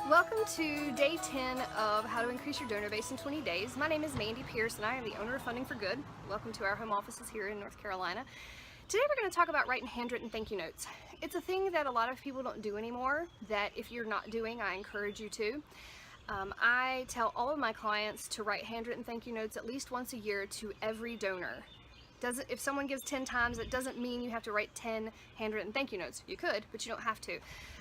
Welcome to day 10 of How to Increase Your Donor Base in 20 Days. My name is Mandy Pierce and I am the owner of Funding for Good. Welcome to our home offices here in North Carolina. Today we're going to talk about writing handwritten thank you notes. It's a thing that a lot of people don't do anymore, that if you're not doing, I encourage you to. I tell all of my clients to write handwritten thank you notes at least once a year to every donor. If someone gives 10 times, it doesn't mean you have to write 10 handwritten thank you notes. You could, but you don't have to.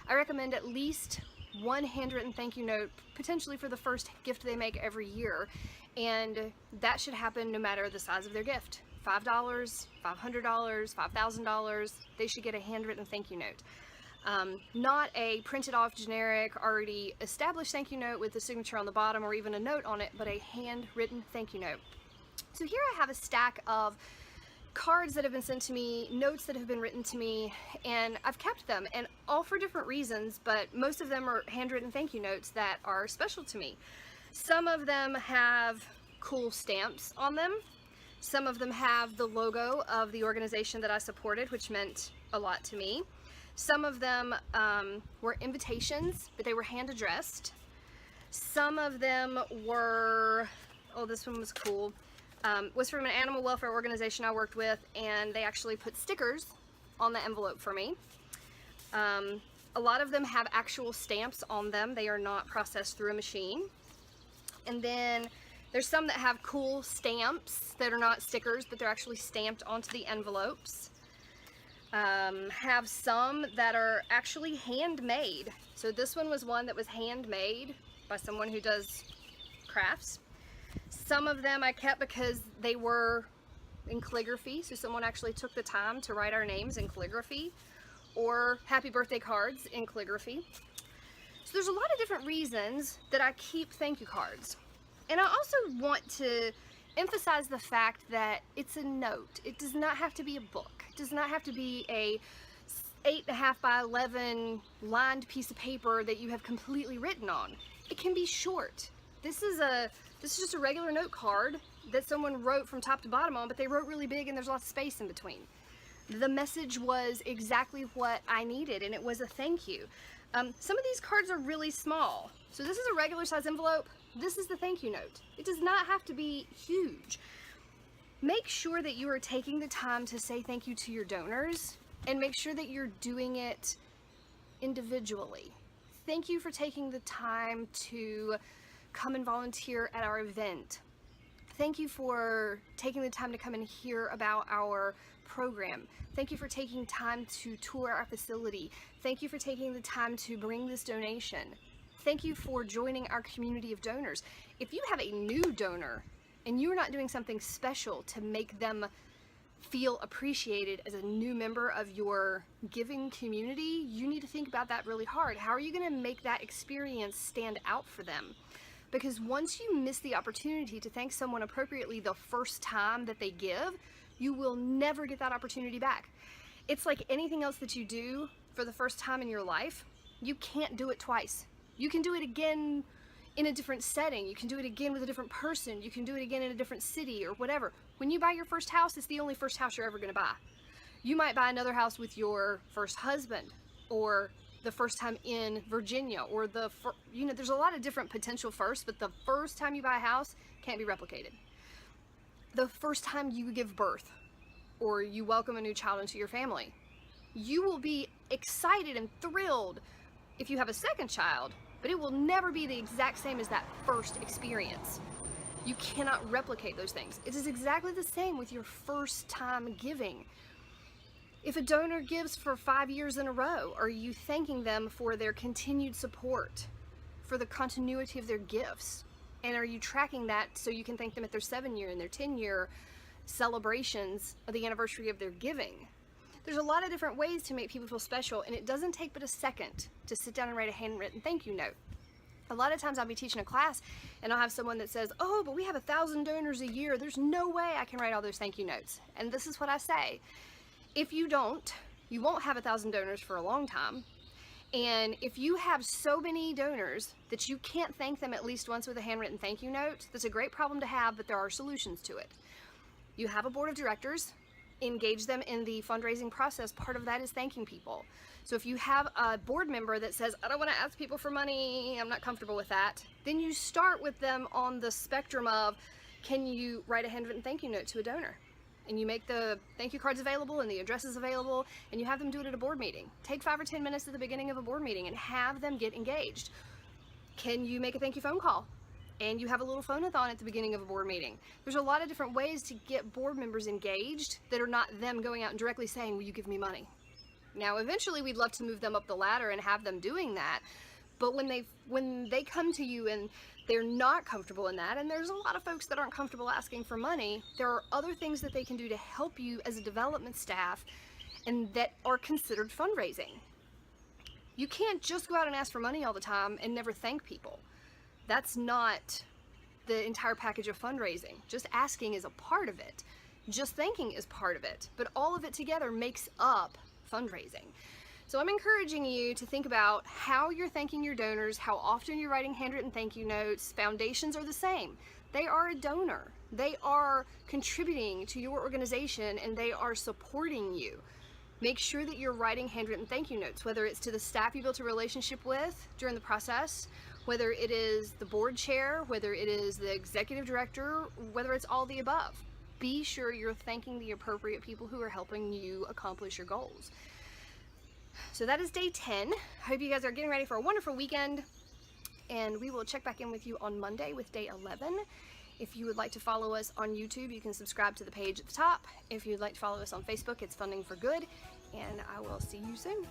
I recommend at least one handwritten thank you note, potentially for the first gift they make every year, and that should happen no matter the size of their gift. $5, $500, $5,000, they should get a handwritten thank you note. Not a printed off generic, already established thank you note with a signature on the bottom or even a note on it, but a handwritten thank you note. So here I have a stack of cards that have been sent to me, notes that have been written to me, and I've kept them, and all for different reasons, but most of them are handwritten thank you notes that are special to me. Some of them have cool stamps on them. Some of them have the logo of the organization that I supported, which meant a lot to me. Some of them were invitations, but they were hand addressed. Some of them were, oh, this one was cool. Was from an animal welfare organization I worked with, and they actually put stickers on the envelope for me. A lot of them have actual stamps on them. They are not processed through a machine. And then there's some that have cool stamps that are not stickers, but they're actually stamped onto the envelopes. Have some that are actually handmade. So this one was one that was handmade by someone who does crafts. Some of them I kept because they were in calligraphy, so someone actually took the time to write our names in calligraphy, or happy birthday cards in calligraphy. So there's a lot of different reasons that I keep thank you cards. And I also want to emphasize the fact that it's a note. It does not have to be a book. It does not have to be a 8.5 by 11 lined piece of paper that you have completely written on. It can be short. This is just a regular note card that someone wrote from top to bottom on, but they wrote really big and there's lots of space in between. The message was exactly what I needed, and it was a thank you. Some of these cards are really small. So this is a regular size envelope. This is the thank you note. It does not have to be huge. Make sure that you are taking the time to say thank you to your donors, and make sure that you're doing it individually. Thank you for taking the time to come and volunteer at our event. Thank you for taking the time to come and hear about our program. Thank you for taking time to tour our facility. Thank you for taking the time to bring this donation. Thank you for joining our community of donors. If you have a new donor and you're not doing something special to make them feel appreciated as a new member of your giving community, you need to think about that really hard. How are you going to make that experience stand out for them? Because once you miss the opportunity to thank someone appropriately the first time that they give, you will never get that opportunity back. It's like anything else that you do for the first time in your life. You can't do it twice. You can do it again in a different setting. You can do it again with a different person. You can do it again in a different city or whatever. When you buy your first house, it's the only first house you're ever going to buy. You might buy another house with your first husband, or the first time in Virginia, or there's a lot of different potential firsts, but the first time you buy a house can't be replicated. The first time you give birth or you welcome a new child into your family, you will be excited and thrilled if you have a second child, but it will never be the exact same as that first experience. You cannot replicate those things. It is exactly the same with your first time giving. If a donor gives for 5 years in a row, are you thanking them for their continued support, for the continuity of their gifts? And are you tracking that so you can thank them at their 7-year and their 10-year celebrations of the anniversary of their giving? There's a lot of different ways to make people feel special, and it doesn't take but a second to sit down and write a handwritten thank you note. A lot of times I'll be teaching a class and I'll have someone that says, oh, but we have 1,000 donors a year. There's no way I can write all those thank you notes. And this is what I say. If you don't, you won't have 1,000 donors for a long time. And if you have so many donors that you can't thank them at least once with a handwritten thank you note, that's a great problem to have, but there are solutions to it. You have a board of directors engage them in the fundraising process. Part of that is thanking people. So if you have a board member that says, I don't want to ask people for money, I'm not comfortable with that, then you start with them on the spectrum of, can you write a handwritten thank you note to a donor? And you make the thank you cards available and the addresses available, and you have them do it at a board meeting. Take 5 or 10 minutes at the beginning of a board meeting and have them get engaged. Can you make a thank you phone call? And you have a little phone-a-thon at the beginning of a board meeting. There's a lot of different ways to get board members engaged that are not them going out and directly saying, will you give me money? Now, eventually we'd love to move them up the ladder and have them doing that. But when they come to you and they're not comfortable in that, and there's a lot of folks that aren't comfortable asking for money, there are other things that they can do to help you as a development staff and that are considered fundraising. You can't just go out and ask for money all the time and never thank people. That's not the entire package of fundraising. Just asking is a part of it. Just thanking is part of it. But all of it together makes up fundraising. So I'm encouraging you to think about how you're thanking your donors, how often you're writing handwritten thank you notes. Foundations are the same. They are a donor. They are contributing to your organization and they are supporting you. Make sure that you're writing handwritten thank you notes, whether it's to the staff you built a relationship with during the process, whether it is the board chair, whether it is the executive director, whether it's all the above. Be sure you're thanking the appropriate people who are helping you accomplish your goals. So that is day 10. I hope you guys are getting ready for a wonderful weekend, and we will check back in with you on Monday with day 11. If you would like to follow us on YouTube, you can subscribe to the page at the top. If you'd like to follow us on Facebook, it's Funding for Good, and I will see you soon.